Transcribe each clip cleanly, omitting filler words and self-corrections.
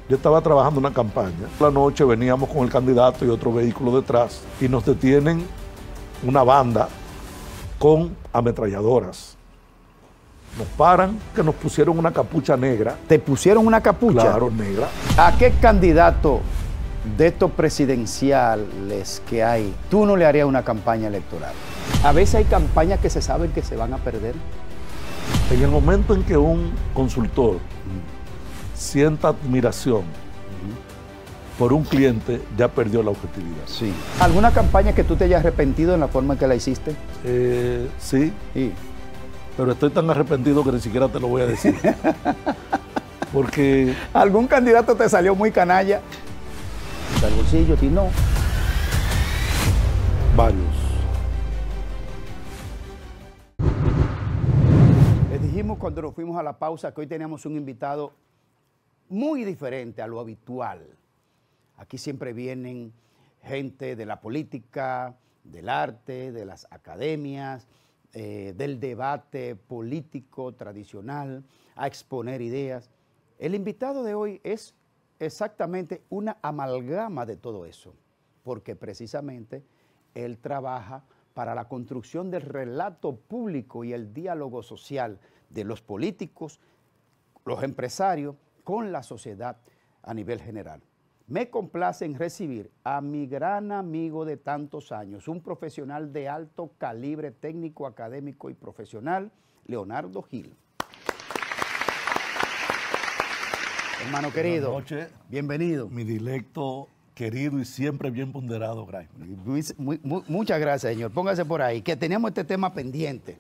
Yo estaba trabajando una campaña. La noche veníamos con el candidato y otro vehículo detrás y nos detienen una banda con ametralladoras. Nos paran, que nos pusieron una capucha negra. ¿Te pusieron una capucha? Claro, negra. ¿A qué candidato de estos presidenciales que hay tú no le harías una campaña electoral? A veces hay campañas que se saben que se van a perder. En el momento en que un consultor sienta admiración por un cliente, ya perdió la objetividad. Sí. ¿Alguna campaña que tú te hayas arrepentido en la forma en que la hiciste? Sí, pero estoy tan arrepentido que ni siquiera te lo voy a decir. Porque... ¿Algún candidato te salió muy canalla? Del bolsillo, si no. Varios. Les dijimos cuando nos fuimos a la pausa que hoy teníamos un invitado muy diferente a lo habitual. Aquí siempre vienen gente de la política, del arte, de las academias, del debate político tradicional, a exponer ideas. El invitado de hoy es exactamente una amalgama de todo eso, porque precisamente él trabaja para la construcción del relato público y el diálogo social de los políticos, los empresarios, con la sociedad a nivel general. Me complace en recibir a mi gran amigo de tantos años, un profesional de alto calibre técnico, académico y profesional, Leonardo Gil. Hermano querido, Buenas noches. Bienvenido. Mi dilecto querido y siempre bien ponderado, Graeme. Muchas gracias, señor. Póngase por ahí, que teníamos este tema pendiente.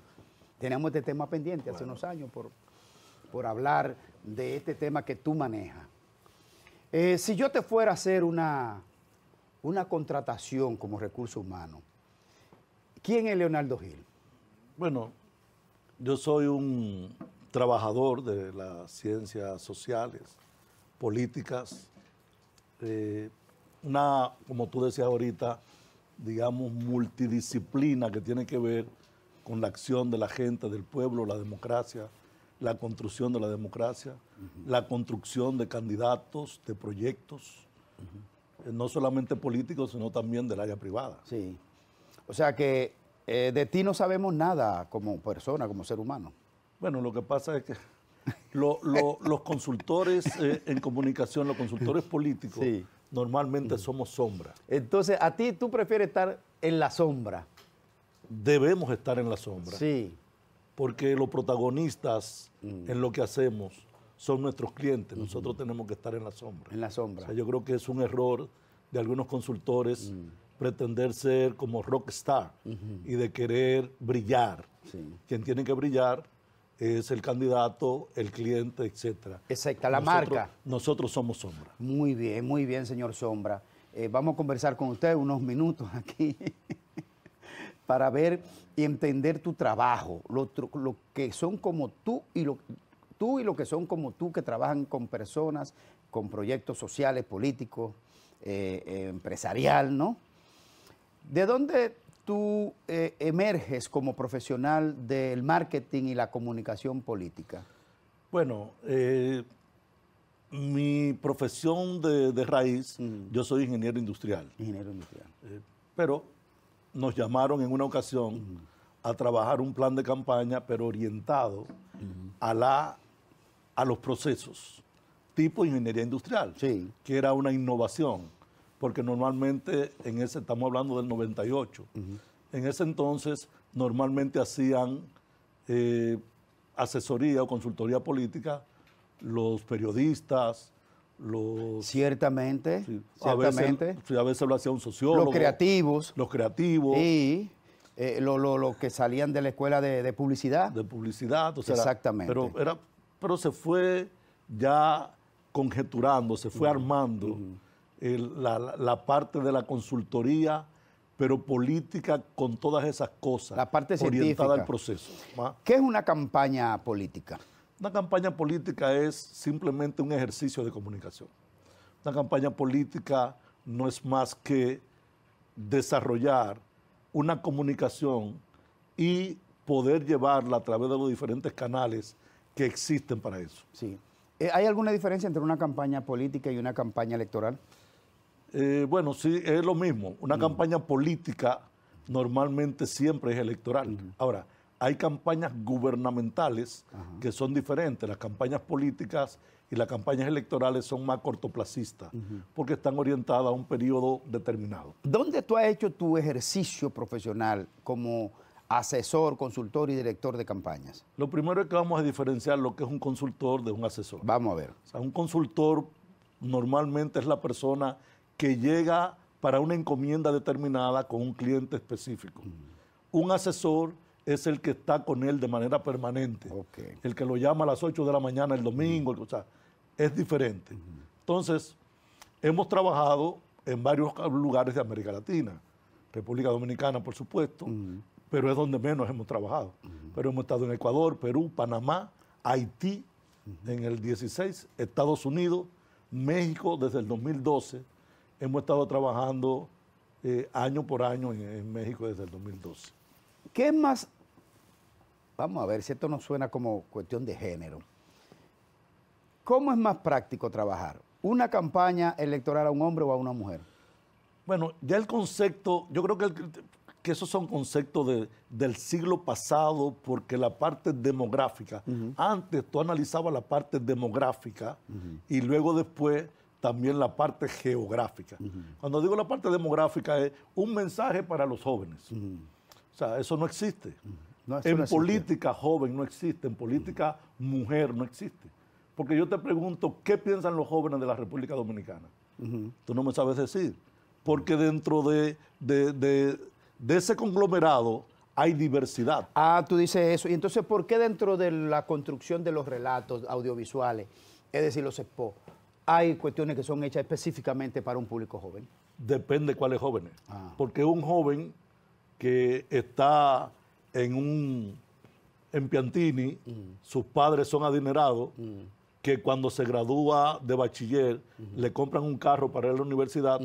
Teníamos este tema pendiente hace unos años por hablar de este tema que tú manejas. Si yo te fuera a hacer una contratación como recurso humano, ¿quién es Leonardo Gil? Bueno, yo soy un trabajador de las ciencias sociales, políticas, como tú decías ahorita, digamos, multidisciplina que tiene que ver con la acción de la gente, del pueblo, la democracia, la construcción de la democracia, la construcción de candidatos, de proyectos, no solamente políticos, sino también del área privada. Sí. O sea que de ti no sabemos nada como persona, como ser humano. Bueno, lo que pasa es que los consultores en comunicación, los consultores políticos, sí, normalmente somos sombra. Entonces, a ti tú prefieres estar en la sombra. Debemos estar en la sombra. Sí. Porque los protagonistas en lo que hacemos son nuestros clientes. Nosotros tenemos que estar en la sombra. En la sombra. O sea, yo creo que es un error de algunos consultores pretender ser como rockstar y de querer brillar. Sí. Quien tiene que brillar es el candidato, el cliente, etcétera. Exacto, la marca. Nosotros somos sombra. Muy bien, señor Sombra. Vamos a conversar con usted unos minutos aquí para ver y entender tu trabajo, lo que son como tú y lo que son como tú, que trabajan con personas, con proyectos sociales, políticos, empresarial, ¿no? ¿De dónde tú emerges como profesional del marketing y la comunicación política? Bueno, mi profesión de raíz, yo soy ingeniero industrial. Ingeniero industrial. Pero nos llamaron en una ocasión a trabajar un plan de campaña, pero orientado a los procesos, tipo ingeniería industrial, sí, que era una innovación, porque normalmente, estamos hablando del 98, en ese entonces normalmente hacían asesoría o consultoría política los periodistas, Ciertamente, sí, ciertamente. A veces lo hacía un sociólogo. Los creativos. Los creativos. Y los que salían de la escuela de publicidad. De publicidad. O sea, exactamente. Pero se fue ya conjeturando, se fue armando la parte de la consultoría, pero política con todas esas cosas. La parte orientada científica. al proceso. ¿Qué es una campaña política? Una campaña política es simplemente un ejercicio de comunicación. Una campaña política no es más que desarrollar una comunicación y poder llevarla a través de los diferentes canales que existen para eso. Sí. ¿Hay alguna diferencia entre una campaña política y una campaña electoral? Bueno, sí, es lo mismo. Una campaña política normalmente siempre es electoral. Ahora, hay campañas gubernamentales que son diferentes. Las campañas políticas y las campañas electorales son más cortoplacistas porque están orientadas a un periodo determinado. ¿Dónde tú has hecho tu ejercicio profesional como asesor, consultor y director de campañas? Lo primero es que vamos a diferenciar lo que es un consultor de un asesor. Vamos a ver. O sea, un consultor normalmente es la persona que llega para una encomienda determinada con un cliente específico. Un asesor es el que está con él de manera permanente, el que lo llama a las 8 de la mañana el domingo, o sea, es diferente. Entonces, hemos trabajado en varios lugares de América Latina, República Dominicana, por supuesto, pero es donde menos hemos trabajado. Pero hemos estado en Ecuador, Perú, Panamá, Haití, en el 16, Estados Unidos, México desde el 2012. Hemos estado trabajando año por año en México desde el 2012. ¿Qué es más? Vamos a ver si esto no suena como cuestión de género. ¿Cómo es más práctico trabajar? ¿Una campaña electoral a un hombre o a una mujer? Bueno, ya el concepto, yo creo que esos son conceptos del siglo pasado, porque la parte demográfica, antes tú analizabas la parte demográfica y luego después también la parte geográfica. Cuando digo la parte demográfica es un mensaje para los jóvenes. O sea, eso no existe. En política joven no existe, en política mujer no existe. Porque yo te pregunto, ¿qué piensan los jóvenes de la República Dominicana? Tú no me sabes decir. Porque dentro de ese conglomerado hay diversidad. Ah, tú dices eso. Y entonces, ¿por qué dentro de la construcción de los relatos audiovisuales, es decir, los spots, hay cuestiones que son hechas específicamente para un público joven? Depende de cuáles jóvenes. Porque un joven que está en Piantini, sus padres son adinerados, que cuando se gradúa de bachiller le compran un carro para ir a la universidad,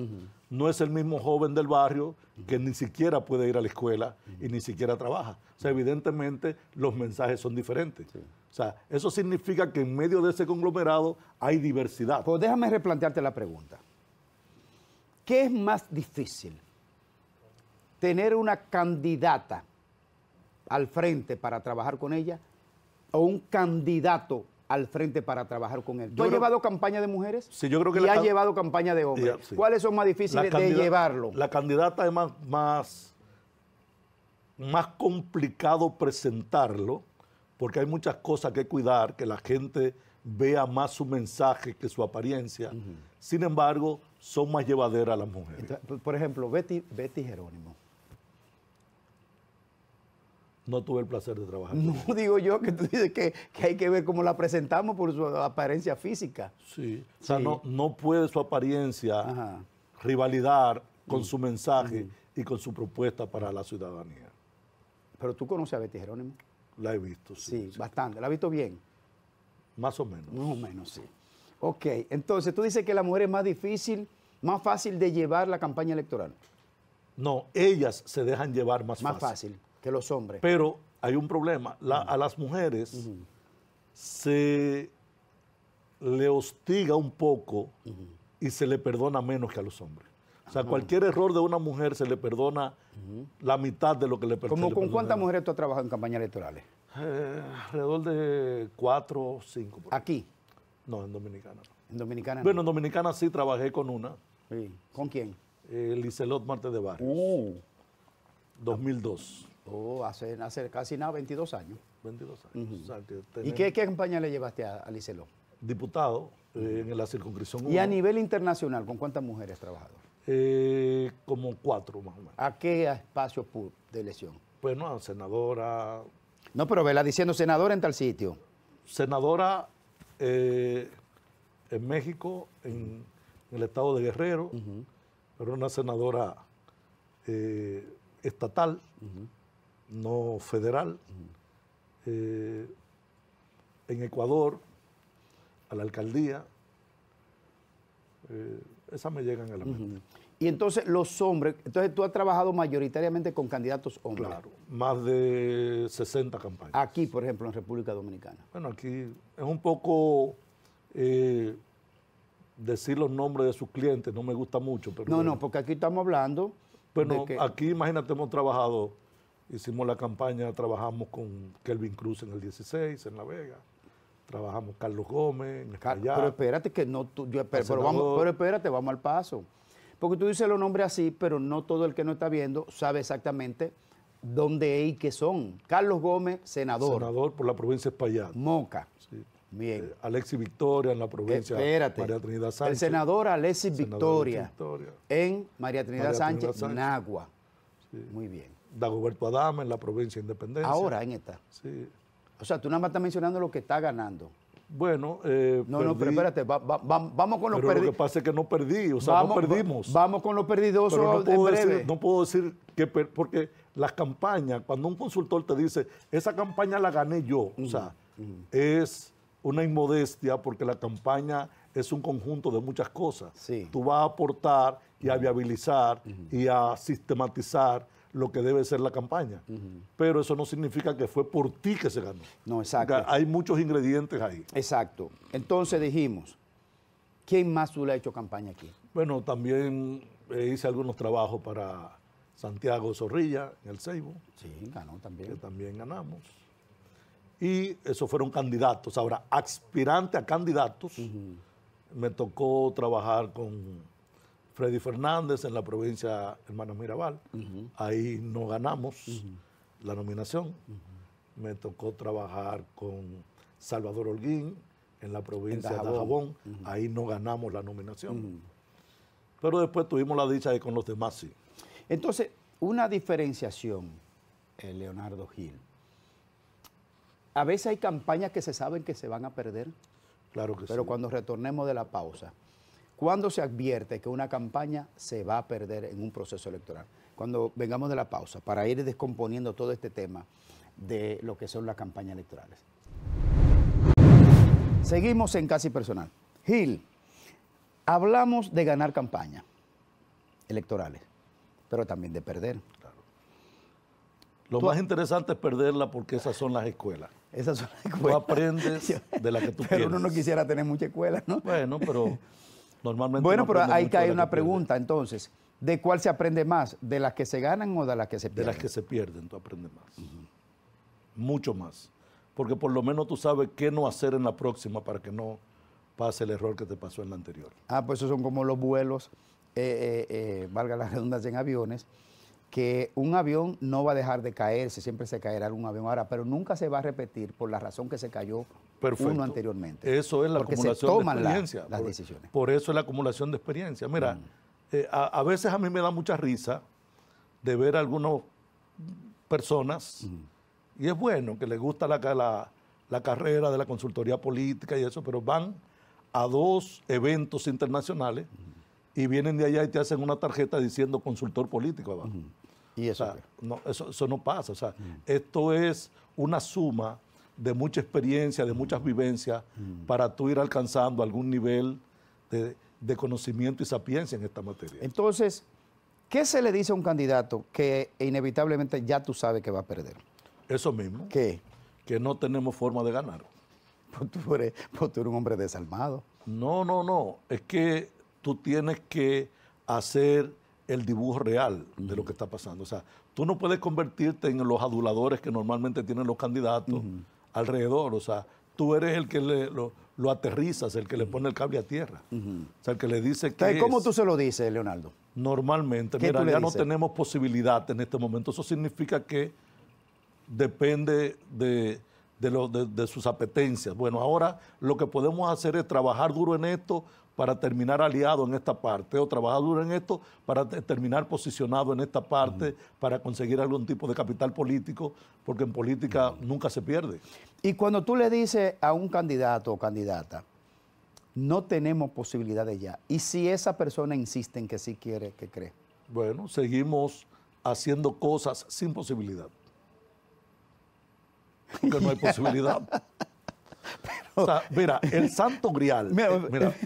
no es el mismo joven del barrio que ni siquiera puede ir a la escuela y ni siquiera trabaja. O sea, evidentemente los mensajes son diferentes. O sea, eso significa que en medio de ese conglomerado hay diversidad. Pues déjame replantearte la pregunta. ¿Qué es más difícil? ¿Tener una candidata al frente para trabajar con ella o un candidato al frente para trabajar con él? ¿Tú has llevado campaña de mujeres? Sí, yo creo que y has llevado campaña de hombres. Sí. ¿Cuáles son más difíciles de llevarlo? La candidata es más complicado presentarlo, porque hay muchas cosas que cuidar, que la gente vea más su mensaje que su apariencia. Sin embargo, son más llevaderas las mujeres. Entonces, por ejemplo, Betty Jerónimo. No tuve el placer de trabajar. No digo yo que tú dices que hay que ver cómo la presentamos por su apariencia física. Sí. O sea, no puede su apariencia rivalidar con su mensaje y con su propuesta para la ciudadanía. Pero tú conoces a Betty Jerónimo. La he visto, sí. Sí, bastante. ¿La has visto bien? Más o menos. Más o menos, sí. Ok, entonces tú dices que la mujer es más difícil, más fácil de llevar la campaña electoral. No, ellas se dejan llevar más fácil que los hombres. Pero hay un problema. A las mujeres se le hostiga un poco y se le perdona menos que a los hombres. O sea, cualquier error de una mujer se le perdona la mitad de lo que le perdona. ¿Con cuántas mujeres tú has trabajado en campañas electorales? Alrededor de 4 o 5. ¿Aquí? No, en Dominicana. ¿En Dominicana no? Bueno, en Dominicana sí trabajé con una. Sí. ¿Con quién? Licelot Marte de Barrios. 2002. Hace casi nada, 22 años. 22 años. O sea, ¿Y qué campaña le llevaste a Licelot? Diputado en la circunscripción 1. ¿Y a nivel internacional, con cuántas mujeres has trabajado? Como 4 más o menos. ¿A qué espacio de elección? Bueno, senadora. No, pero vela diciendo senadora en tal sitio. Senadora en México, en el estado de Guerrero, pero una senadora estatal, no federal. En Ecuador, a la alcaldía. Esas me llegan a la mente. Y entonces los hombres, entonces tú has trabajado mayoritariamente con candidatos hombres. Claro, más de 60 campañas. Aquí, por ejemplo, en República Dominicana. Bueno, aquí es un poco decir los nombres de sus clientes no me gusta mucho. Pero No, bueno. no, porque aquí estamos hablando Bueno, de que... aquí imagínate, hemos trabajado, hicimos la campaña, trabajamos con Kelvin Cruz en el 16, en La Vega, trabajamos Carlos Gómez, en Espaillat. Pero espérate que no, pero senador. espérate, vamos al paso. Porque tú dices los nombres así, pero no todo el que no está viendo sabe exactamente dónde es y qué son. Carlos Gómez, senador. Senador por la provincia de Espaillat. Moca. Sí. Bien. Alexis Victoria en la provincia Espérate. María Trinidad Sánchez. El senador Alexis Senador Victoria, Alexis Victoria. en María Trinidad María Sánchez, Trinidad Sánchez. Nagua. Sí. Muy bien. Dagoberto Adama en la provincia de Independencia. Ahora en esta. Sí. O sea, tú nada más estás mencionando lo que está ganando. Bueno, No, pero perdí, espérate, vamos con los pero lo que perdidos. pasa es que no perdí, o sea, no perdimos. Vamos con los perdidosos Pero en breve. no puedo decir que, porque las campañas, cuando un consultor te dice, esa campaña la gané yo, o sea, es una inmodestia porque la campaña es un conjunto de muchas cosas. Sí. Tú vas a aportar y a viabilizar y a sistematizar lo que debe ser la campaña. Pero eso no significa que fue por ti que se ganó. No, exacto. Porque hay muchos ingredientes ahí. Exacto. Entonces dijimos, ¿quién más tú le has hecho campaña aquí? Bueno, también hice algunos trabajos para Santiago Zorrilla en el Ceibo, Sí, ganó que también. también ganamos. Y esos fueron candidatos. Ahora, aspirante a candidatos, me tocó trabajar con Freddy Fernández en la provincia Hermanas Mirabal. Ahí no ganamos la nominación. Me tocó trabajar con Salvador Holguín en la provincia de Dajabón. Ahí no ganamos la nominación. Pero después tuvimos la dicha de con los demás sí. Entonces, una diferenciación, Leonardo Gil. A veces hay campañas que se saben que se van a perder, Claro que pero sí. cuando retornemos de la pausa, ¿cuándo se advierte que una campaña se va a perder en un proceso electoral? Cuando vengamos de la pausa, para ir descomponiendo todo este tema de lo que son las campañas electorales. Seguimos en Casi Personal. Gil, hablamos de ganar campañas electorales, pero también de perder. Lo más interesante es perderla porque esas son las escuelas. Esas son las Tú escuelas. aprendes de la que tú Pero pierdes. uno no quisiera tener mucha escuela, ¿no? Bueno, pero normalmente Bueno, uno pero aprende ahí mucho cae de la una que pierde. pregunta, entonces. ¿De cuál se aprende más? ¿De las que se ganan o de las que se De pierden? las que se pierden, tú aprendes más. Mucho más. Porque por lo menos tú sabes qué no hacer en la próxima para que no pase el error que te pasó en la anterior. Ah, pues esos son como los vuelos, valga la redundancia, en aviones, que un avión no va a dejar de caerse, siempre se caerá un avión ahora, pero nunca se va a repetir por la razón que se cayó Perfecto. uno anteriormente. Eso es la Porque se acumulación de toman experiencia. las decisiones. Por eso es la acumulación de experiencia. Mira, a veces a mí me da mucha risa de ver a algunas personas, y es bueno que les gusta la carrera de la consultoría política y eso, pero van a 2 eventos internacionales y vienen de allá y te hacen una tarjeta diciendo consultor político abajo. ¿Y O eso sea, qué? no, eso no pasa. O sea, esto es una suma de mucha experiencia, de muchas vivencias, para tú ir alcanzando algún nivel de conocimiento y sapiencia en esta materia. Entonces, ¿qué se le dice a un candidato que inevitablemente ya tú sabes que va a perder? Eso mismo, ¿Qué? que no tenemos forma de ganar. Pues tú eres un hombre desalmado. No. Es que tú tienes que hacer el dibujo real de lo que está pasando. O sea, tú no puedes convertirte en los aduladores que normalmente tienen los candidatos alrededor. O sea, tú eres el que lo aterrizas, el que le pone el cable a tierra. O sea, el que le dice que ¿Cómo tú se lo dices, Leonardo? normalmente, ¿Qué mira, tú le ya no dices? tenemos posibilidad en este momento. Eso significa que depende de sus apetencias. Bueno, ahora lo que podemos hacer es trabajar duro en esto para terminar aliado en esta parte, o trabajar duro en esto para terminar posicionado en esta parte, para conseguir algún tipo de capital político, porque en política nunca se pierde. Y cuando tú le dices a un candidato o candidata, no tenemos posibilidades ya, y si esa persona insiste en que sí quiere, ¿qué cree? Bueno, seguimos haciendo cosas sin posibilidad. Porque no hay posibilidad. O sea, mira, el santo grial.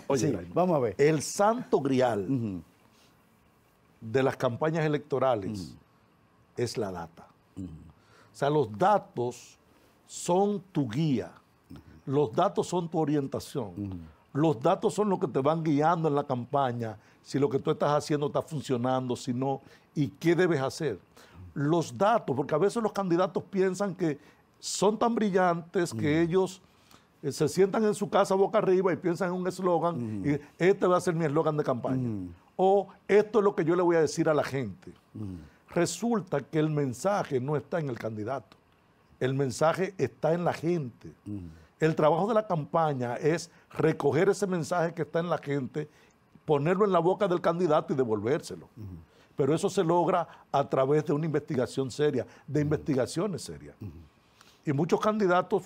Oye, sí, Raymond, vamos a ver. el santo grial de las campañas electorales es la data. O sea, los datos son tu guía. Los datos son tu orientación. Los datos son los que te van guiando en la campaña, si lo que tú estás haciendo está funcionando, si no, y qué debes hacer. Los datos, porque a veces los candidatos piensan que son tan brillantes que ellos se sientan en su casa boca arriba y piensan en un eslogan y este va a ser mi eslogan de campaña. O esto es lo que yo le voy a decir a la gente. Resulta que el mensaje no está en el candidato, el mensaje está en la gente. El trabajo de la campaña es recoger ese mensaje que está en la gente, ponerlo en la boca del candidato y devolvérselo. Pero eso se logra a través de una investigación seria, de investigaciones serias. Y muchos candidatos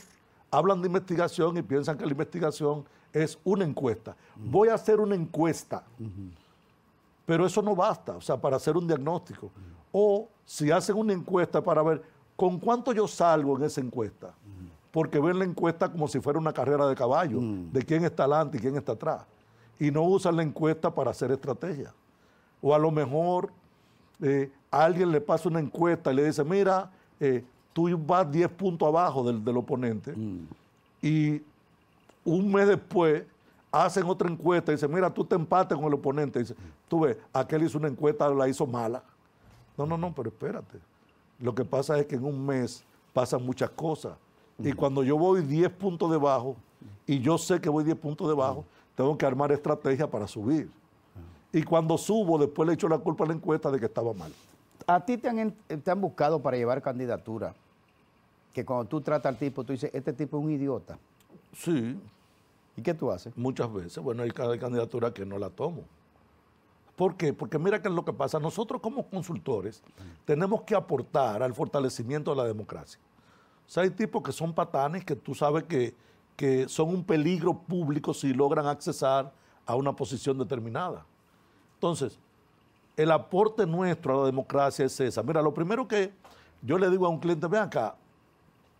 hablan de investigación y piensan que la investigación es una encuesta. Voy a hacer una encuesta, pero eso no basta, o sea, para hacer un diagnóstico. O si hacen una encuesta para ver con cuánto yo salgo en esa encuesta, porque ven la encuesta como si fuera una carrera de caballo, de quién está adelante y quién está atrás. Y no usan la encuesta para hacer estrategia. O a lo mejor a alguien le pasa una encuesta y le dice, mira, tú vas 10 puntos abajo del oponente, y un mes después hacen otra encuesta y dicen, mira, tú te empates con el oponente. Y dice, tú ves, aquel hizo una encuesta, la hizo mala. No, pero espérate. Lo que pasa es que en un mes pasan muchas cosas. Y cuando yo voy 10 puntos debajo, y yo sé que voy 10 puntos debajo, tengo que armar estrategia para subir. Y cuando subo, después le echo la culpa a la encuesta de que estaba mal. A ti te han buscado para llevar candidatura, que cuando tú tratas al tipo, tú dices, este tipo es un idiota. Sí. ¿Y qué tú haces? Muchas veces. Bueno, hay candidatura que no la tomo. ¿Por qué? Porque mira qué es lo que pasa. Nosotros como consultores tenemos que aportar al fortalecimiento de la democracia. O sea, hay tipos que son patanes que tú sabes que son un peligro público si logran accesar a una posición determinada. Entonces, el aporte nuestro a la democracia es esa. Mira, lo primero que yo le digo a un cliente, ven acá,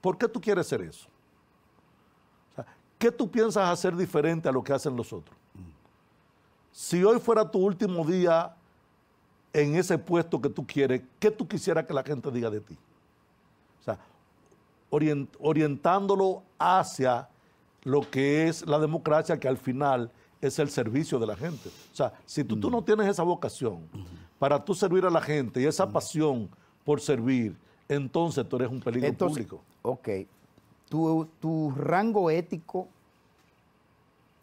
¿por qué tú quieres hacer eso? O sea, ¿qué tú piensas hacer diferente a lo que hacen los otros? Si hoy fuera tu último día en ese puesto que tú quieres, ¿qué tú quisieras que la gente diga de ti? O sea, orientándolo hacia lo que es la democracia, que al final es el servicio de la gente. O sea, si tú no tienes esa vocación para tú servir a la gente y esa pasión por servir, entonces tú eres un peligro público. Ok. Tu rango ético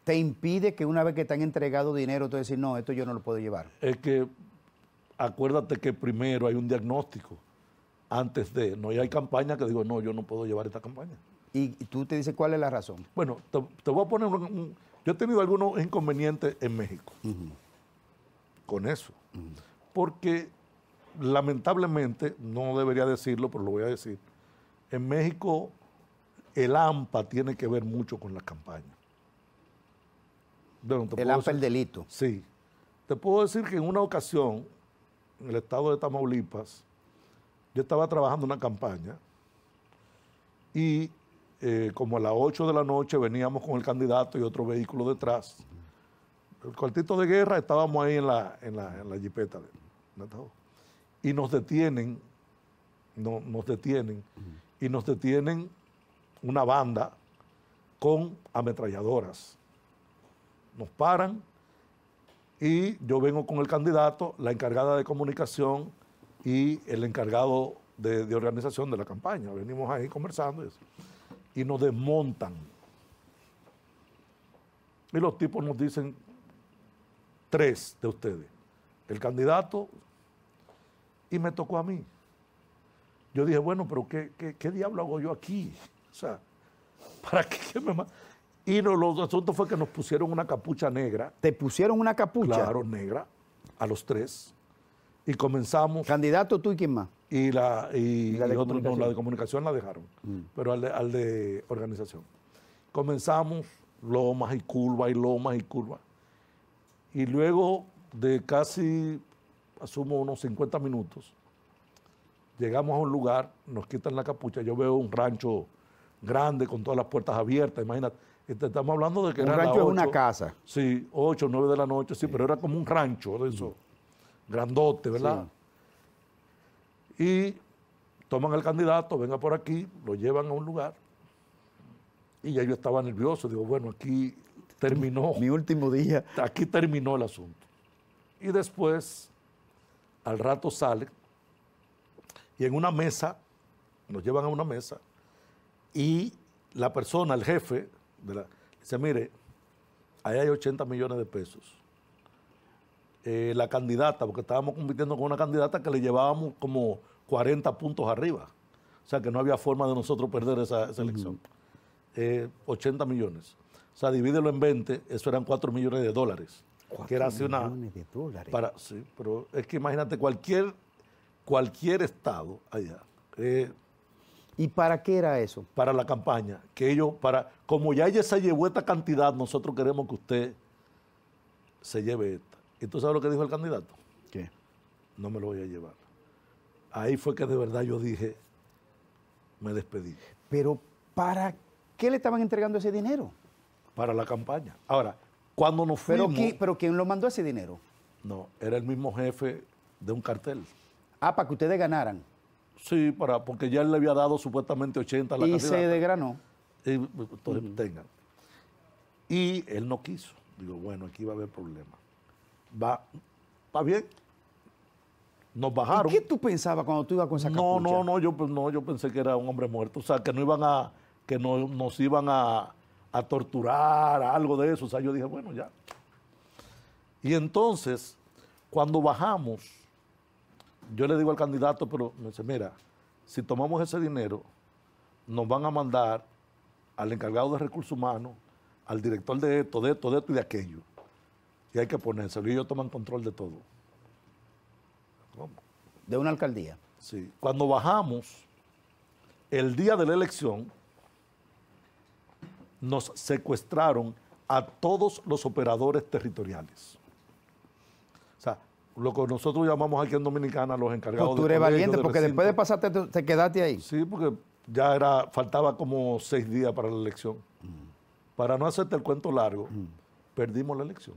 te impide que una vez que te han entregado dinero, tú decir, no, esto yo no lo puedo llevar. Es que acuérdate que primero hay un diagnóstico antes de, no, y hay campañas que digo, no, yo no puedo llevar esta campaña. Y tú te dices, ¿cuál es la razón? Bueno, te voy a poner yo he tenido algunos inconvenientes en México con eso, porque lamentablemente, no debería decirlo, pero lo voy a decir, en México el AMPA tiene que ver mucho con las campañas. Bueno, el AMPA, el delito. Sí. Te puedo decir que en una ocasión, en el estado de Tamaulipas, yo estaba trabajando una campaña y como a las 8 de la noche veníamos con el candidato y otro vehículo detrás. El cuartito de guerra, estábamos ahí en la jipeta. Y nos detienen, y nos detienen una banda con ametralladoras. Nos paran y yo vengo con el candidato, la encargada de comunicación y el encargado de organización de la campaña. Venimos ahí conversando y nos desmontan. Y los tipos nos dicen, 3 de ustedes, el candidato, y me tocó a mí. Yo dije, bueno, pero ¿qué diablo hago yo aquí? O sea, ¿para qué me matan? Y los asuntos fue que nos pusieron una capucha negra. ¿Te pusieron una capucha? Claro, negra, a los 3. Y comenzamos. ¿Candidato tú y quién más? Y la de comunicación la dejaron, pero al de organización. Comenzamos lomas y curvas y lomas y curvas. Y luego de casi, asumo unos 50 minutos, llegamos a un lugar, nos quitan la capucha, yo veo un rancho grande con todas las puertas abiertas, imagínate. Estamos hablando de que un era rancho es una casa. Sí, 8, 9 de la noche, sí, pero era como un rancho de eso, grandote, ¿verdad? Sí. Y toman al candidato, venga por aquí, lo llevan a un lugar, y ya yo estaba nervioso, digo, bueno, aquí terminó. Mi último día. Aquí terminó el asunto. Y después, al rato sale, y en una mesa, nos llevan a una mesa, y la persona, el jefe, dice, mire, ahí hay 80 millones de pesos. La candidata, porque estábamos compitiendo con una candidata que le llevábamos como 40 puntos arriba. O sea que no había forma de nosotros perder esa elección. 80 millones. O sea, divídelo en 20, eso eran 4 millones de dólares. 4 que era así millones de dólares. Sí, pero es que imagínate cualquier estado allá. ¿Y para qué era eso? Para la campaña. Que ellos, como ya ella se llevó esta cantidad, nosotros queremos que usted se lleve esta. ¿Y tú sabes lo que dijo el candidato? ¿Qué? No me lo voy a llevar. Ahí fue que de verdad yo dije, me despedí. Pero ¿para qué le estaban entregando ese dinero? Para la campaña. Ahora, cuando nos fuimos... ¿Pero quién lo mandó ese dinero? No, era el mismo jefe de un cartel. Ah, para que ustedes ganaran. Sí, porque ya él le había dado supuestamente 80 a la candidata. Y se desgranó. Entonces, tengan. Y él no quiso. Digo, bueno, aquí va a haber problemas. Va bien. Nos bajaron. ¿Y qué tú pensabas cuando tú ibas con esa capucha? No, yo pensé que era un hombre muerto. O sea, que nos iban a torturar, algo de eso. O sea, yo dije, bueno, ya. Y entonces, cuando bajamos, yo le digo al candidato, pero me dice, mira, si tomamos ese dinero, nos van a mandar al encargado de recursos humanos, al director de esto y de aquello. Y hay que ponérselo. Y ellos toman control de todo. ¿Cómo? De una alcaldía. Sí. Cuando bajamos, el día de la elección, nos secuestraron a todos los operadores territoriales. O sea, lo que nosotros llamamos aquí en Dominicana los encargados Tú eres valiente, porque después de pasarte te quedaste ahí. Sí, porque ya faltaba como 6 días para la elección. Para no hacerte el cuento largo, perdimos la elección.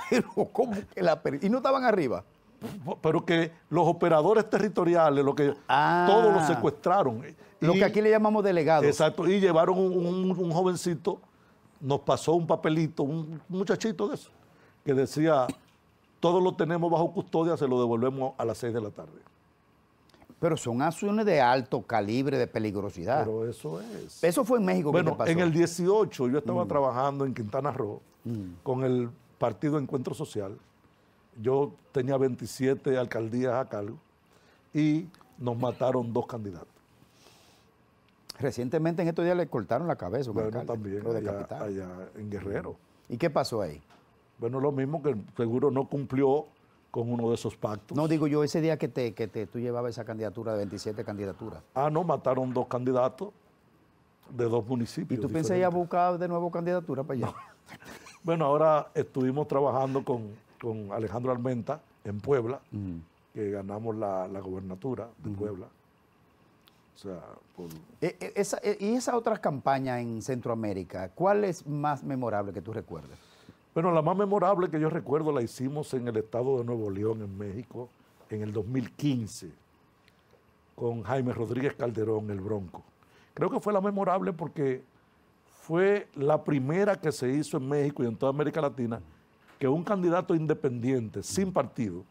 Pero ¿cómo que la perdí? ¿Y no estaban arriba? Pero que los operadores territoriales, todos los secuestraron. Lo que aquí le llamamos delegados. Exacto, y llevaron un jovencito, nos pasó un papelito, un muchachito de eso, que decía, todo lo tenemos bajo custodia, se lo devolvemos a las 6 de la tarde. Pero son acciones de alto calibre, de peligrosidad. Pero eso es. Eso fue en México que te Bueno, pasó. en el 18 yo estaba trabajando en Quintana Roo con el Partido Encuentro Social. Yo tenía 27 alcaldías a cargo y nos mataron 2 candidatos. Recientemente en estos días le cortaron la cabeza. Bueno, también allá en Guerrero. ¿Y qué pasó ahí? Bueno, lo mismo, que seguro no cumplió con uno de esos pactos. No, digo yo, ese día que tú llevabas esa candidatura de 27 candidaturas. Ah, no, mataron 2 candidatos de 2 municipios. ¿Y tú pensás ir a buscar de nuevo candidatura para allá? No. Bueno, ahora estuvimos trabajando con Alejandro Armenta en Puebla, que ganamos la gobernatura de Puebla. O sea, ¿Y esa otra campaña en Centroamérica, cuál es más memorable que tú recuerdes? Bueno, la más memorable que yo recuerdo la hicimos en el estado de Nuevo León, en México, en el 2015, con Jaime Rodríguez Calderón, el Bronco. Creo que fue la memorable porque fue la primera que se hizo en México y en toda América Latina que un candidato independiente, sin partido,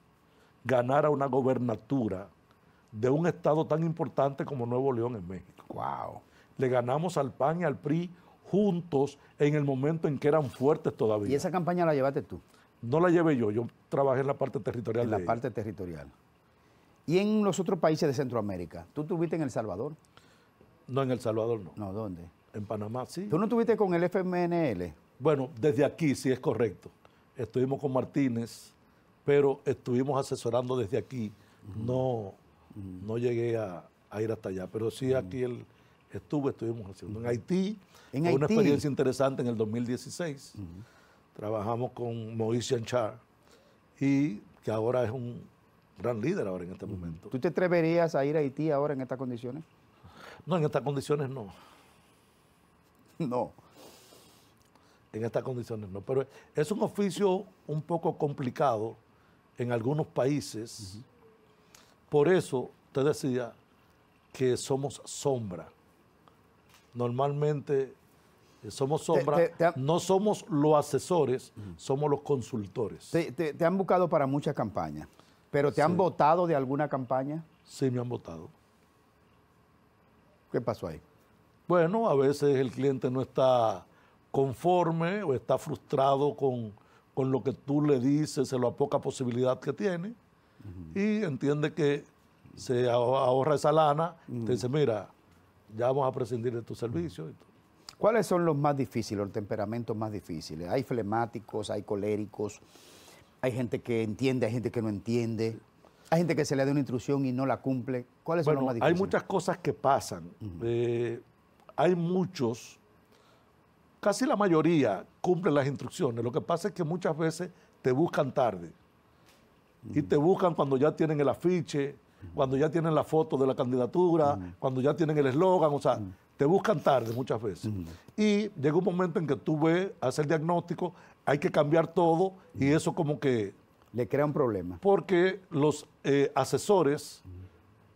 ganara una gobernatura de un estado tan importante como Nuevo León en México. ¡Wow! Le ganamos al PAN y al PRI juntos en el momento en que eran fuertes todavía. ¿Y esa campaña la llevaste tú? No la llevé yo trabajé en la parte territorial. En la parte territorial. ¿Y en los otros países de Centroamérica? ¿Tú estuviste en El Salvador? No, en El Salvador no. No, ¿dónde? En Panamá sí. ¿Tú no estuviste con el FMNL? Bueno, desde aquí sí es correcto. Estuvimos con Martínez, pero estuvimos asesorando desde aquí. No llegué a ir hasta allá, pero sí aquí estuvimos haciendo. En Haití, fue una experiencia interesante en el 2016. Trabajamos con Moïse Janchar, y que ahora es un gran líder ahora en este momento. ¿Tú te atreverías a ir a Haití ahora en estas condiciones? No, en estas condiciones no. No. En estas condiciones no. Pero es un oficio un poco complicado en algunos países. Por eso te decía que somos sombra. Normalmente Somos sombra, no somos los asesores, somos los consultores. Te han buscado para muchas campañas, pero ¿te han votado de alguna campaña? Sí, me han votado. ¿Qué pasó ahí? Bueno, a veces el cliente no está conforme o está frustrado con lo que tú le dices, en la poca posibilidad que tiene, y entiende que se ahorra esa lana, te dice, mira, ya vamos a prescindir de tu servicio. Y todo. ¿Cuáles son los más difíciles, los temperamentos más difíciles? Hay flemáticos, hay coléricos, hay gente que entiende, hay gente que no entiende, hay gente que se le da una instrucción y no la cumple. ¿Cuáles son los más difíciles? Hay muchas cosas que pasan. Hay muchos, casi la mayoría cumplen las instrucciones. Lo que pasa es que muchas veces te buscan tarde. Y te buscan cuando ya tienen el afiche, cuando ya tienen la foto de la candidatura, cuando ya tienen el eslogan, o sea, te buscan tarde muchas veces. Y llega un momento en que tú ves, haces el diagnóstico, hay que cambiar todo y eso como que... Le crea un problema. Porque los asesores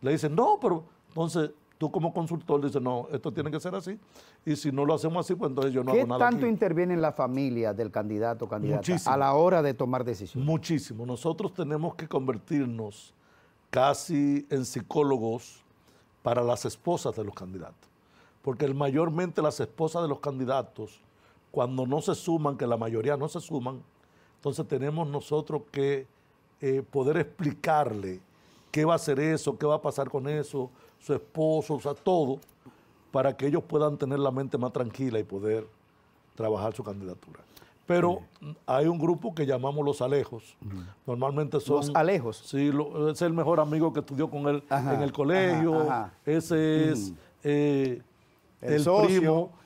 le dicen, no, pero entonces tú como consultor dices, no, esto tiene que ser así. Y si no lo hacemos así, pues entonces yo no hago nada. ¿Qué tanto aquí. interviene en la familia del candidato o candidata Muchísimo. a la hora de tomar decisiones? Muchísimo. Nosotros tenemos que convertirnos casi en psicólogos para las esposas de los candidatos. Porque mayormente las esposas de los candidatos, cuando no se suman, que la mayoría no se suman, entonces tenemos nosotros que poder explicarle qué va a hacer eso, qué va a pasar con eso, su esposo, o sea, todo, para que ellos puedan tener la mente más tranquila y poder trabajar su candidatura. Pero hay un grupo que llamamos los alejos. Normalmente son... ¿Los alejos? Sí, es el mejor amigo que estudió con él en el colegio. Ese es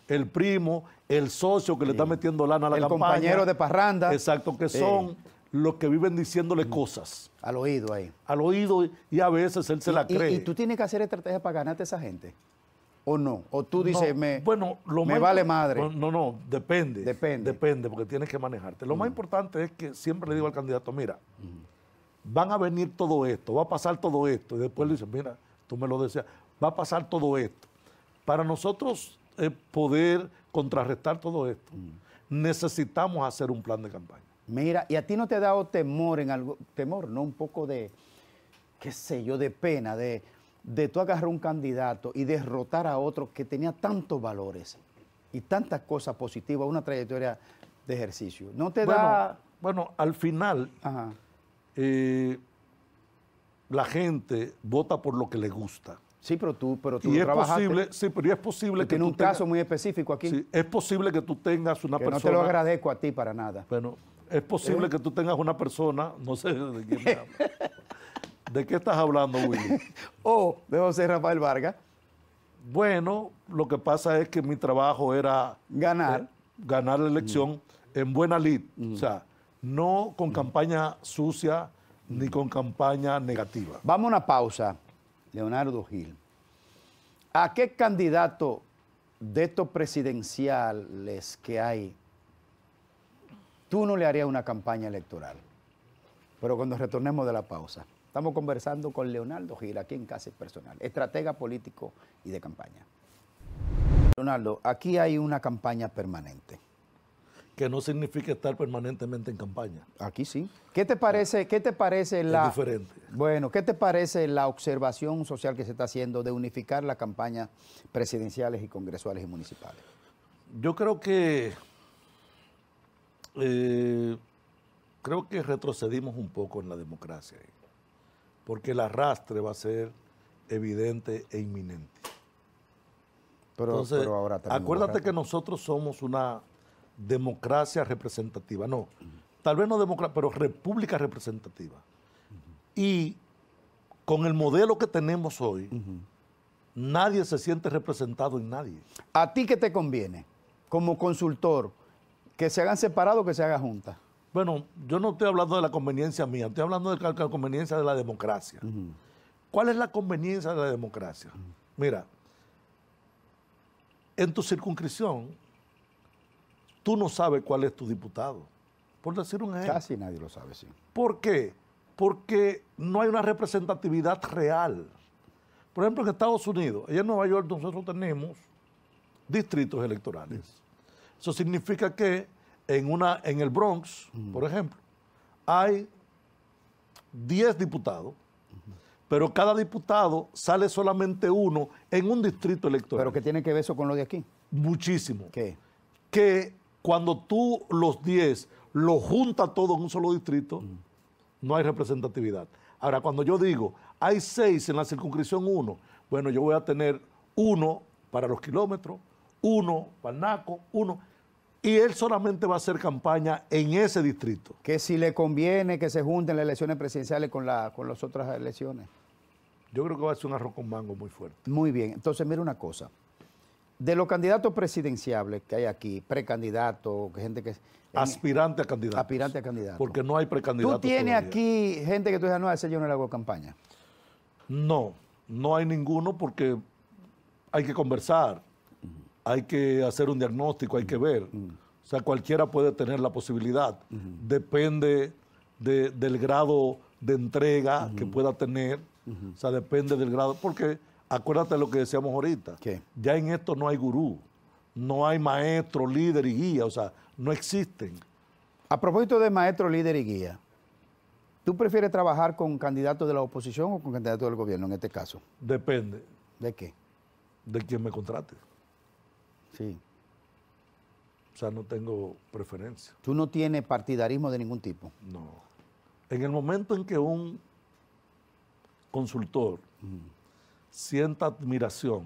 el primo, el socio que le está metiendo lana a la campaña. El compañero de parranda. Exacto, que son los que viven diciéndole cosas. Al oído ahí. Al oído, y a veces él se la cree. ¿Y tú tienes que hacer estrategia para ganarte a esa gente? ¿O no? ¿O tú dices, me más vale madre? No, depende. Depende. Depende, porque tienes que manejarte. Lo más importante es que siempre le digo al candidato, mira, van a venir todo esto, va a pasar todo esto. Y después le dicen, mira, tú me lo decías, va a pasar todo esto. Para nosotros poder contrarrestar todo esto, necesitamos hacer un plan de campaña. Mira, ¿y a ti no te ha dado temor en algo, temor, no, un poco de, qué sé yo, de pena, de tú agarrar un candidato y derrotar a otro que tenía tantos valores y tantas cosas positivas, una trayectoria de ejercicio? ¿No te da...? Bueno, al final, la gente vota por lo que le gusta. Sí, pero tú y es trabajaste. posible, sí, pero es posible que tú un caso muy específico aquí. Sí, es posible que tú tengas una persona... No te lo agradezco a ti para nada. Bueno, es posible que tú tengas una persona, no sé de quién me habla. ¿De qué estás hablando, Willy? De José Rafael Vargas. Bueno, lo que pasa es que mi trabajo era... Ganar la elección en buena lid. O sea, no con campaña sucia ni con campaña negativa. Vamos a una pausa, Leonardo Gil. ¿A qué candidato de estos presidenciales que hay tú no le harías una campaña electoral? Pero cuando retornemos de la pausa, estamos conversando con Leonardo Gil, aquí en Casa Personal, estratega político y de campaña. Leonardo, aquí hay una campaña permanente. Que no significa estar permanentemente en campaña. Aquí sí. ¿Qué te parece la... Es diferente. Bueno, ¿qué te parece la observación social que se está haciendo de unificar las campañas presidenciales y congresuales y municipales? Yo creo que retrocedimos un poco en la democracia, porque el arrastre va a ser evidente e inminente. Entonces, pero ahora también acuérdate que nosotros somos una democracia representativa, no, tal vez no democracia, pero república representativa. Y con el modelo que tenemos hoy, nadie se siente representado en nadie. ¿A ti qué te conviene, como consultor, que se hagan separados o que se hagan juntas? Bueno, yo no estoy hablando de la conveniencia mía, estoy hablando de la conveniencia de la democracia. ¿Cuál es la conveniencia de la democracia? Mira, en tu circunscripción, tú no sabes cuál es tu diputado, por decir un ejemplo. Casi nadie lo sabe, sí. ¿Por qué? Porque no hay una representatividad real. Por ejemplo, en Estados Unidos, allá en Nueva York nosotros tenemos distritos electorales. Eso significa que en el Bronx, por ejemplo, hay 10 diputados, pero cada diputado sale solamente uno en un distrito electoral. ¿Pero qué tiene que ver eso con lo de aquí? Muchísimo. ¿Qué? Que cuando tú los 10 los juntas todos en un solo distrito, no hay representatividad. Ahora, cuando yo digo, hay 6 en la circunscripción 1, bueno, yo voy a tener 1 para los kilómetros, 1 para el Naco, 1, y él solamente va a hacer campaña en ese distrito. Que si le conviene que se junten las elecciones presidenciales con las otras elecciones. Yo creo que va a ser un arroz con mango muy fuerte. Muy bien. Entonces, mira una cosa. De los candidatos presidenciables que hay aquí, precandidatos, gente que... Aspirante a candidato. Aspirante a candidato. Porque no hay precandidatos. ¿Tú tienes todavía aquí gente que tú dices, no, a ese yo no le hago campaña? No, no hay ninguno porque hay que conversar, hay que hacer un diagnóstico, hay que ver. O sea, cualquiera puede tener la posibilidad. Depende del grado de entrega que pueda tener. O sea, depende del grado. Porque acuérdate de lo que decíamos ahorita. ¿Qué? Ya en esto no hay gurú, no hay maestro, líder y guía. O sea, no existen. A propósito de maestro, líder y guía, ¿tú prefieres trabajar con candidatos de la oposición o con candidatos del gobierno en este caso? Depende ¿De qué? de quién me contrate. Sí. O sea, no tengo preferencia. ¿Tú no tienes partidarismo de ningún tipo? No. En el momento en que un consultor sienta admiración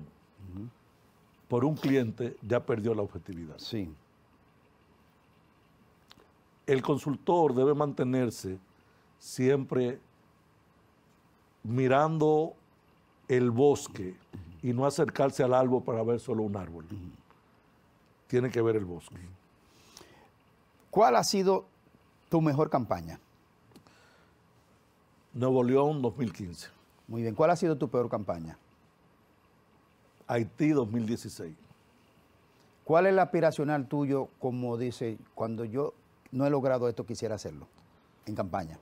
por un cliente, ya perdió la objetividad. Sí. El consultor debe mantenerse siempre mirando el bosque y no acercarse al árbol para ver solo un árbol. Tiene que ver el bosque. ¿Cuál ha sido tu mejor campaña? Nuevo León 2015. Muy bien. ¿Cuál ha sido tu peor campaña? Haití 2016. ¿Cuál es el aspiracional tuyo, como dice, cuando yo no he logrado esto, quisiera hacerlo en campaña?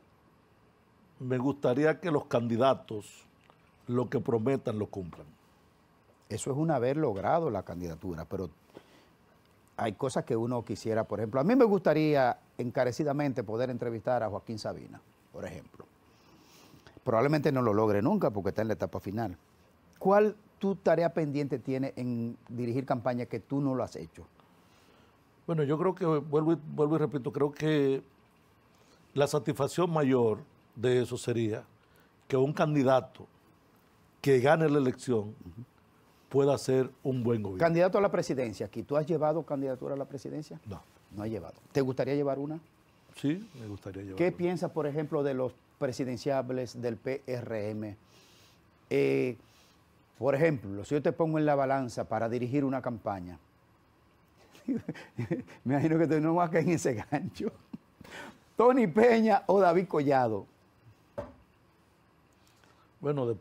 Me gustaría que los candidatos lo que prometan lo cumplan. Eso es un haber logrado la candidatura, pero hay cosas que uno quisiera, por ejemplo, a mí me gustaría encarecidamente poder entrevistar a Joaquín Sabina, por ejemplo. Probablemente no lo logre nunca porque está en la etapa final. ¿Cuál tu tarea pendiente tiene en dirigir campaña que tú no lo has hecho? Bueno, yo creo que, vuelvo y repito, creo que la satisfacción mayor de eso sería que un candidato que gane la elección pueda hacer un buen gobierno. Candidato a la presidencia, aquí, ¿tú has llevado candidatura a la presidencia? No. No has llevado. ¿Te gustaría llevar una? Sí, me gustaría llevar. ¿Qué piensas, por ejemplo, de los presidenciables del PRM? Por ejemplo, si yo te pongo en la balanza para dirigir una campaña, me imagino que tú no vas a caer en ese gancho. Tony Peña o David Collado. Bueno,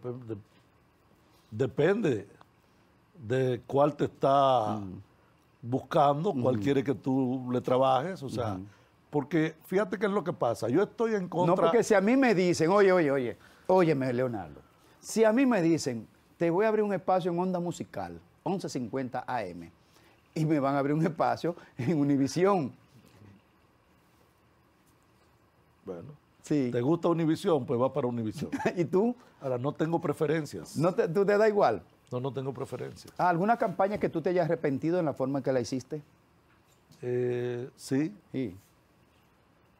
depende de cuál te está buscando, cuál quiere que tú le trabajes, o sea, porque fíjate qué es lo que pasa. Yo estoy en contra... No, porque si a mí me dicen, óyeme, Leonardo, si a mí me dicen, te voy a abrir un espacio en Onda Musical, 11:50 AM, y me van a abrir un espacio en Univisión. Bueno, Sí. ¿te gusta Univisión? Pues va para Univisión. ¿Y tú? Ahora, no tengo preferencias. ¿Tú te da igual? No tengo preferencias. ¿Alguna campaña que tú te hayas arrepentido en la forma en que la hiciste? Sí, Sí.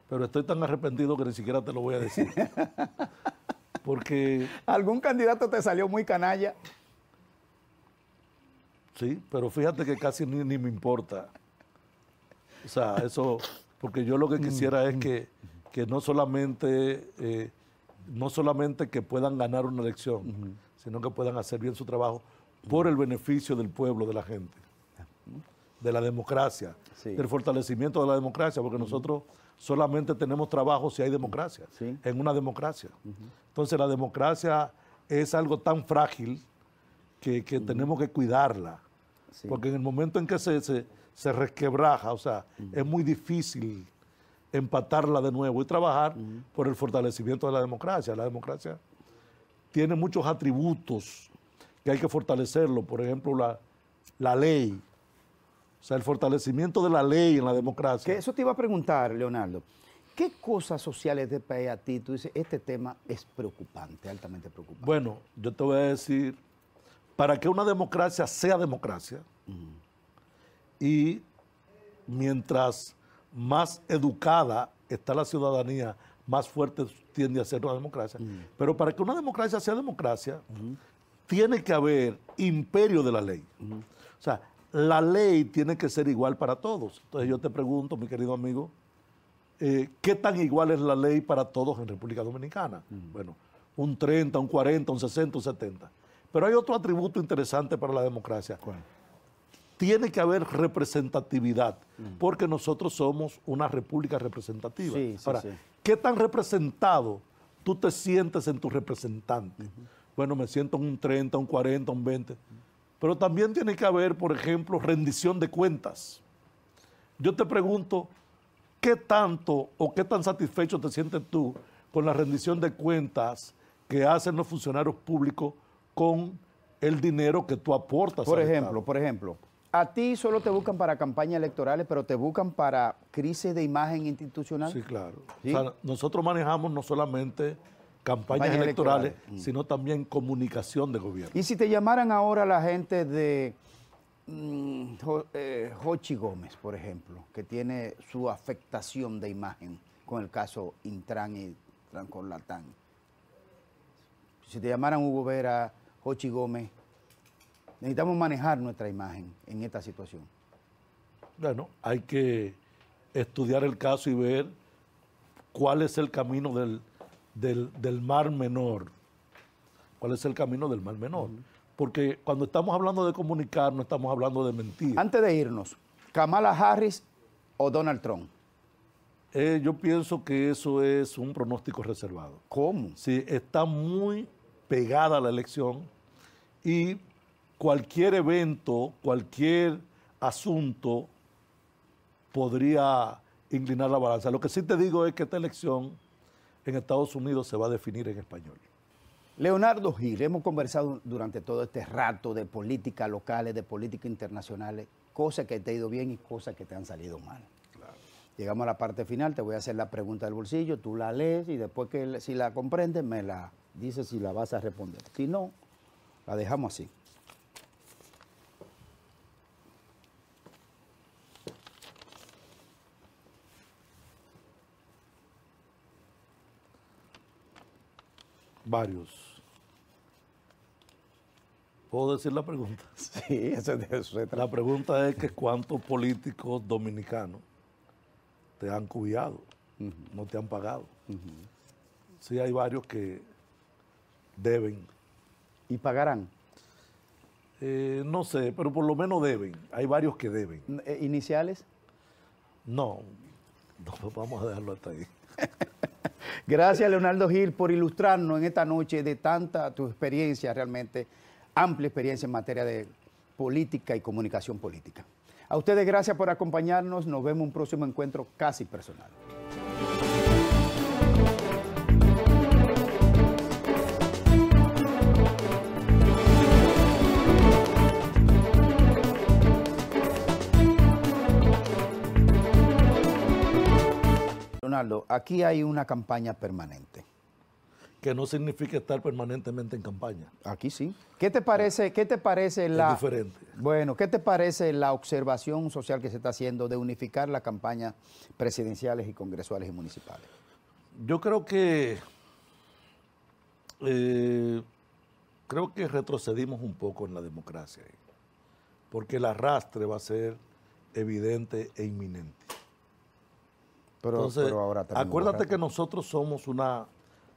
pero estoy tan arrepentido que ni siquiera te lo voy a decir. Porque, ¿Algún candidato te salió muy canalla? sí, pero fíjate que casi ni me importa. O sea, eso, porque yo lo que quisiera es que no solamente que puedan ganar una elección, sino que puedan hacer bien su trabajo por el beneficio del pueblo, de la gente, de la democracia, Sí. del fortalecimiento de la democracia, porque nosotros solamente tenemos trabajo si hay democracia, Sí. en una democracia. Entonces la democracia es algo tan frágil que tenemos que cuidarla, Sí. porque en el momento en que se resquebraja, o sea, es muy difícil empatarla de nuevo y trabajar por el fortalecimiento de la democracia. La democracia tiene muchos atributos que hay que fortalecerlo, por ejemplo, la ley. O O sea, el fortalecimiento de la ley en la democracia. Que eso te iba a preguntar, Leonardo. ¿Qué cosas sociales de país a ti tú dices, este tema es preocupante, altamente preocupante? Bueno, yo te voy a decir, para que una democracia sea democracia, y mientras más educada está la ciudadanía, más fuerte tiende a ser una democracia. Pero para que una democracia sea democracia, tiene que haber imperio de la ley. O sea, la ley tiene que ser igual para todos. Entonces yo te pregunto, mi querido amigo, ¿qué tan igual es la ley para todos en República Dominicana? Bueno, un 30, un 40, un 60, un 70. Pero hay otro atributo interesante para la democracia. ¿Cuál? Tiene que haber representatividad, porque nosotros somos una república representativa. Sí, sí, Ahora, sí. ¿qué tan representado tú te sientes en tu representante? Bueno, me siento en un 30, un 40, un 20. Pero también tiene que haber, por ejemplo, rendición de cuentas. Yo te pregunto, ¿qué tanto o qué tan satisfecho te sientes tú con la rendición de cuentas que hacen los funcionarios públicos con el dinero que tú aportas? Por ejemplo, a ti solo te buscan para campañas electorales, pero te buscan para crisis de imagen institucional. Sí, claro. ¿Sí? O sea, nosotros manejamos no solamente campañas electorales, sino también comunicación de gobierno. Y si te llamaran ahora la gente de Jochi Gómez, por ejemplo, que tiene su afectación de imagen con el caso Intran y Trancorlatán. Si te llamaran Hugo Vera, Jochi Gómez, necesitamos manejar nuestra imagen en esta situación. Bueno, hay que estudiar el caso y ver cuál es el camino del mar menor. ¿Cuál es el camino del mar menor? Porque cuando estamos hablando de comunicar, no estamos hablando de mentir. Antes de irnos, ¿Kamala Harris o Donald Trump? Yo pienso que eso es un pronóstico reservado. ¿Cómo? Sí, está muy pegada la elección y cualquier evento, cualquier asunto podría inclinar la balanza. Lo que sí te digo es que esta elección en Estados Unidos se va a definir en español. Leonardo Gil, hemos conversado durante todo este rato de políticas locales, de políticas internacionales, cosas que te han ido bien y cosas que te han salido mal. Claro. Llegamos a la parte final, te voy a hacer la pregunta del bolsillo, tú la lees y después que si la comprendes me la dices si la vas a responder. Si no, la dejamos así. Varios. ¿Puedo decir la pregunta? Sí, eso de eso se trata. La pregunta es que ¿cuántos políticos dominicanos te han cubiado? No te han pagado. Sí, hay varios que deben. ¿Y pagarán? No sé, pero por lo menos deben. Hay varios que deben. ¿Iniciales? No, vamos a dejarlo hasta ahí. Gracias, Leonardo Gil, por ilustrarnos en esta noche de tanta tu experiencia, realmente amplia experiencia en materia de política y comunicación política. A ustedes gracias por acompañarnos. Nos vemos en un próximo encuentro casi personal. Leonardo, aquí hay una campaña permanente. Que no significa estar permanentemente en campaña. Aquí sí. ¿Qué te parece la... Es diferente. Bueno, ¿qué te parece la observación social que se está haciendo de unificar las campañas presidenciales y congresuales y municipales? Yo creo que retrocedimos un poco en la democracia, porque el arrastre va a ser evidente e inminente. Entonces, ahora acuérdate que nosotros somos una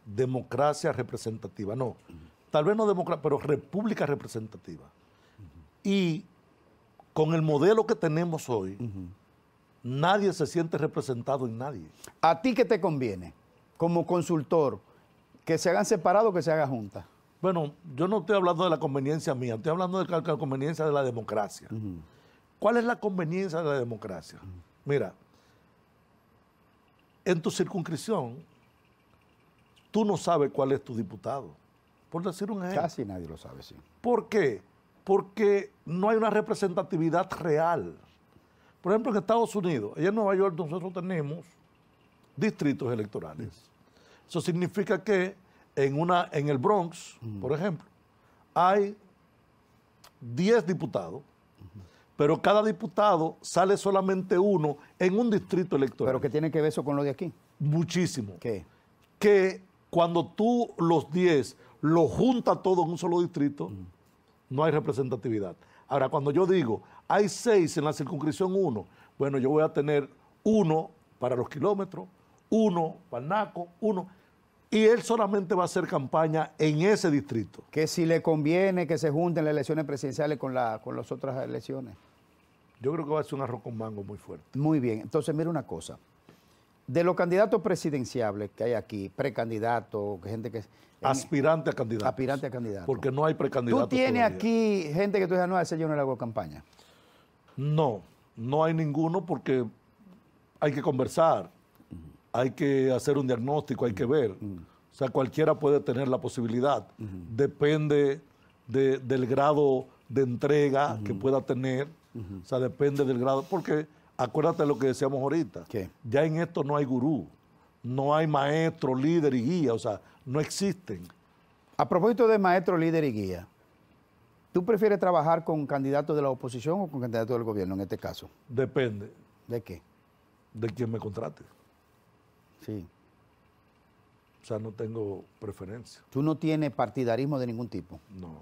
democracia representativa, no, tal vez no democracia, pero república representativa. Y con el modelo que tenemos hoy, nadie se siente representado en nadie. ¿A ti qué te conviene, como consultor, que se hagan separados o que se hagan juntas? Bueno, yo no estoy hablando de la conveniencia mía, estoy hablando de la conveniencia de la democracia. ¿Cuál es la conveniencia de la democracia? Mira, en tu circunscripción, tú no sabes cuál es tu diputado, por decir un ejemplo. Casi nadie lo sabe, sí. ¿Por qué? Porque no hay una representatividad real. Por ejemplo, en Estados Unidos, allá en Nueva York nosotros tenemos distritos electorales. Eso significa que en el Bronx, por ejemplo, hay 10 diputados, pero cada diputado sale solamente uno en un distrito electoral. ¿Pero qué tiene que ver eso con lo de aquí? Muchísimo. ¿Qué? Que cuando tú los 10 los juntas todos en un solo distrito, no hay representatividad. Ahora, cuando yo digo, hay 6 en la circunscripción 1, bueno, yo voy a tener 1 para los kilómetros, 1 para el Naco, 1, y él solamente va a hacer campaña en ese distrito. Que si le conviene que se junten las elecciones presidenciales con las otras elecciones. Yo creo que va a ser un arroz con mango muy fuerte. Muy bien, entonces mira una cosa. De los candidatos presidenciables que hay aquí, precandidatos, gente que... Aspirante a candidato. Aspirante a candidato. Porque no hay precandidatos. ¿Tú tienes todavía aquí gente que tú dices, no, a ese yo no le hago campaña? No, no hay ninguno porque hay que conversar, hay que hacer un diagnóstico, hay que ver. O sea, cualquiera puede tener la posibilidad. Depende del grado de entrega que pueda tener. O sea, depende del grado. Porque acuérdate de lo que decíamos ahorita. ¿Qué? Ya en esto no hay gurú, no hay maestro, líder y guía. O sea, no existen. A propósito de maestro, líder y guía, ¿tú prefieres trabajar con candidatos de la oposición o con candidatos del gobierno en este caso? Depende ¿De qué? de quién me contrate. Sí. O sea, no tengo preferencia. ¿Tú no tienes partidarismo de ningún tipo? No.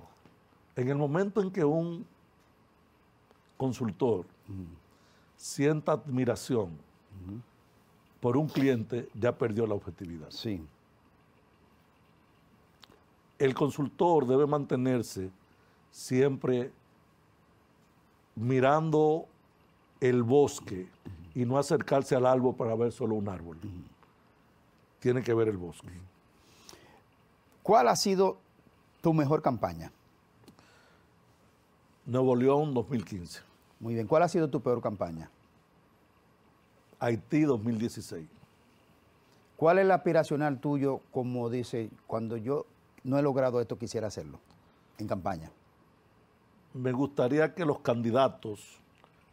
En el momento en que un consultor sienta admiración por un cliente, ya perdió la objetividad. Sí. El consultor debe mantenerse siempre mirando el bosque y no acercarse al árbol para ver solo un árbol. Tiene que ver el bosque. ¿Cuál ha sido tu mejor campaña? Nuevo León 2015. Muy bien. ¿Cuál ha sido tu peor campaña? Haití 2016. ¿Cuál es el aspiracional tuyo, como dice, cuando yo no he logrado esto, quisiera hacerlo en campaña? Me gustaría que los candidatos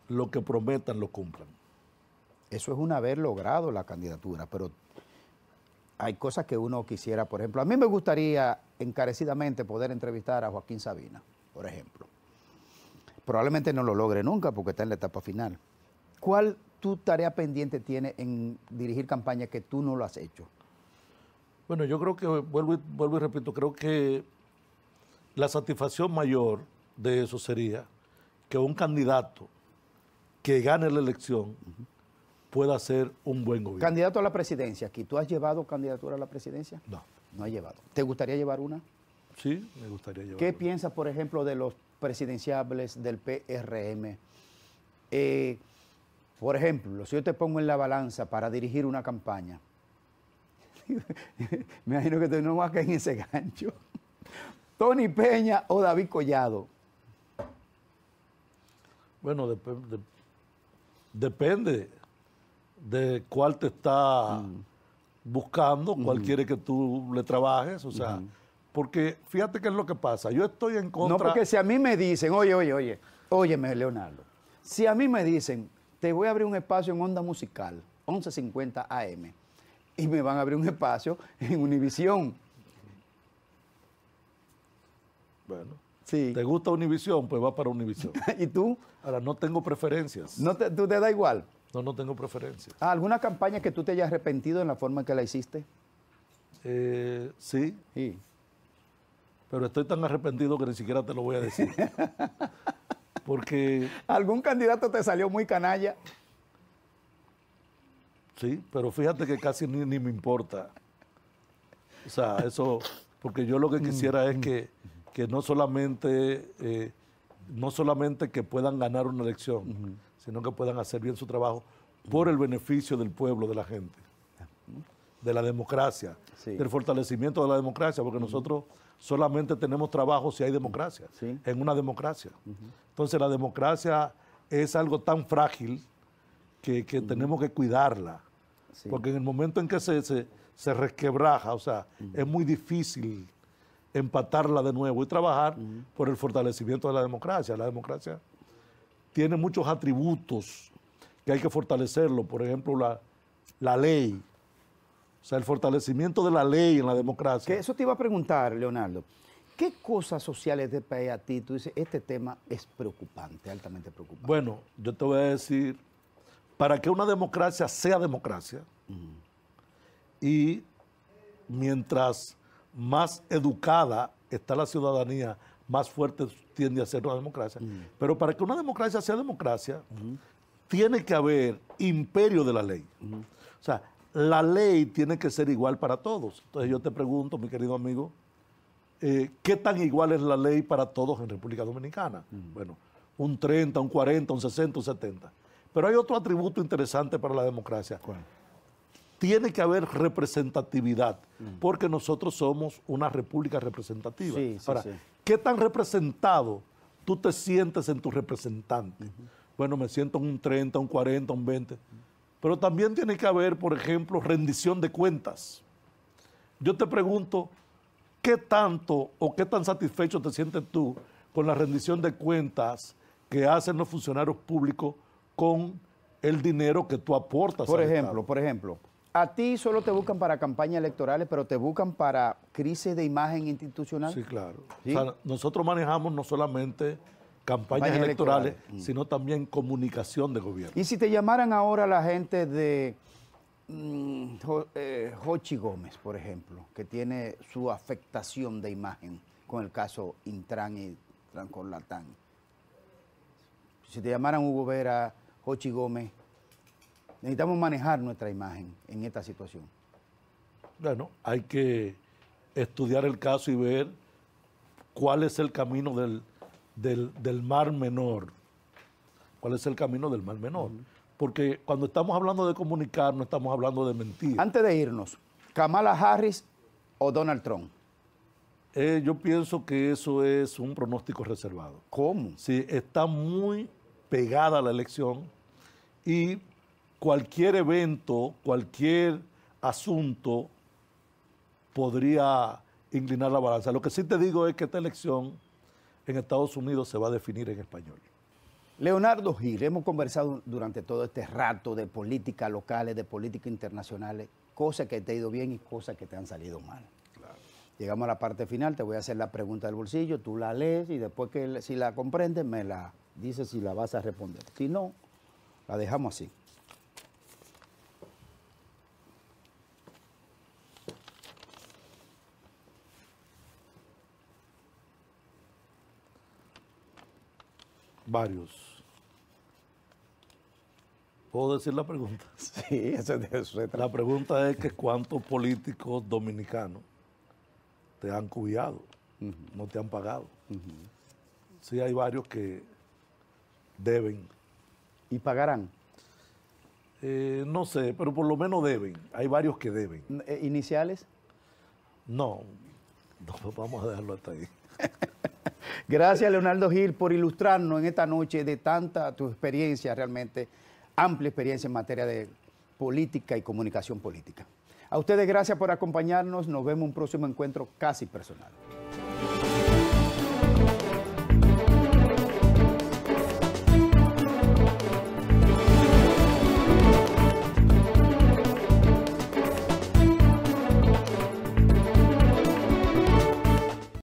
lo que prometan lo cumplan. Eso es un haber logrado la candidatura, pero hay cosas que uno quisiera, por ejemplo, a mí me gustaría encarecidamente poder entrevistar a Joaquín Sabina, por ejemplo. Probablemente no lo logre nunca porque está en la etapa final. ¿Cuál tu tarea pendiente tiene en dirigir campaña que tú no lo has hecho? Bueno, yo creo que, vuelvo y repito, creo que la satisfacción mayor de eso sería que un candidato que gane la elección pueda hacer un buen gobierno. Candidato a la presidencia, aquí, ¿tú has llevado candidatura a la presidencia? No. No has llevado. ¿Te gustaría llevar una? Sí, me gustaría llevar. ¿Qué piensas, por ejemplo, de los presidenciables del PRM? Por ejemplo, si yo te pongo en la balanza para dirigir una campaña, me imagino que tú no vas a caer en ese gancho. ¿Tony Peña o David Collado? Bueno, depende de cuál te está buscando, cuál quiere que tú le trabajes, o sea, porque fíjate qué es lo que pasa. Yo estoy en contra... No, porque si a mí me dicen, óyeme, Leonardo, si a mí me dicen, te voy a abrir un espacio en Onda Musical, 11:50 AM, y me van a abrir un espacio en Univisión. Bueno, Sí. ¿te gusta Univisión? Pues va para Univisión. ¿Y tú? Ahora, no tengo preferencias. ¿Tú te da igual? No tengo preferencias. ¿Alguna campaña que tú te hayas arrepentido en la forma en que la hiciste? Sí, Sí. pero estoy tan arrepentido que ni siquiera te lo voy a decir. Porque, ¿Algún candidato te salió muy canalla? sí, pero fíjate que casi ni me importa. O sea, eso, porque yo lo que quisiera es que no solamente que puedan ganar una elección, sino que puedan hacer bien su trabajo por el beneficio del pueblo, de la gente, de la democracia, Sí. del fortalecimiento de la democracia, porque nosotros solamente tenemos trabajo si hay democracia, Sí. en una democracia. Entonces la democracia es algo tan frágil que tenemos que cuidarla, Sí. porque en el momento en que se resquebraja, o sea, es muy difícil empatarla de nuevo y trabajar por el fortalecimiento de la democracia. La democracia tiene muchos atributos que hay que fortalecerlo. Por ejemplo, la ley. O sea, el fortalecimiento de la ley en la democracia. Que eso te iba a preguntar, Leonardo. ¿Qué cosas sociales de este país a ti tú dices, este tema es preocupante, altamente preocupante? Bueno, yo te voy a decir, para que una democracia sea democracia, y mientras más educada está la ciudadanía, más fuerte tiende a ser una democracia. Pero para que una democracia sea democracia, tiene que haber imperio de la ley. O sea, la ley tiene que ser igual para todos. Entonces yo te pregunto, mi querido amigo, ¿qué tan igual es la ley para todos en República Dominicana? Bueno, un 30, un 40, un 60, un 70. Pero hay otro atributo interesante para la democracia. ¿Cuál? Tiene que haber representatividad, porque nosotros somos una república representativa. Sí, sí, Ahora, sí. ¿qué tan representado tú te sientes en tu representante? Bueno, me siento en un 30, un 40, un 20. Pero también tiene que haber, por ejemplo, rendición de cuentas. Yo te pregunto, ¿qué tanto o qué tan satisfecho te sientes tú con la rendición de cuentas que hacen los funcionarios públicos con el dinero que tú aportas al Estado? Por ejemplo, a ti solo te buscan para campañas electorales, pero te buscan para crisis de imagen institucional. Sí, claro. ¿Sí? O sea, nosotros manejamos no solamente campañas electorales, sino también comunicación de gobierno. Y si te llamaran ahora la gente de Jochi Gómez, por ejemplo, que tiene su afectación de imagen con el caso Intran y Trancorlatán. Si te llamaran Hugo Vera, Jochi Gómez, necesitamos manejar nuestra imagen en esta situación. Bueno, hay que estudiar el caso y ver cuál es el camino del mar menor. ¿Cuál es el camino del mar menor? Porque cuando estamos hablando de comunicar, no estamos hablando de mentir. Antes de irnos, ¿Kamala Harris o Donald Trump? Yo pienso que eso es un pronóstico reservado. ¿Cómo? Sí, está muy pegada a la elección y cualquier evento, cualquier asunto podría inclinar la balanza. Lo que sí te digo es que esta elección en Estados Unidos se va a definir en español. Leonardo Gil, hemos conversado durante todo este rato de políticas locales, de políticas internacionales, cosas que te han ido bien y cosas que te han salido mal. Claro. Llegamos a la parte final, te voy a hacer la pregunta del bolsillo, tú la lees y después que si la comprendes me la dices si la vas a responder. Si no, la dejamos así. Varios. ¿Puedo decir la pregunta? Sí, eso de eso se trata. La pregunta es que cuántos políticos dominicanos te han cubillado, no te han pagado. Sí, hay varios que deben. ¿Y pagarán? No sé, pero por lo menos deben. Hay varios que deben. ¿Iniciales? No, vamos a dejarlo hasta ahí. Gracias, Leonardo Gil, por ilustrarnos en esta noche de tanta tu experiencia, realmente amplia experiencia en materia de política y comunicación política. A ustedes gracias por acompañarnos. Nos vemos en un próximo encuentro casi personal.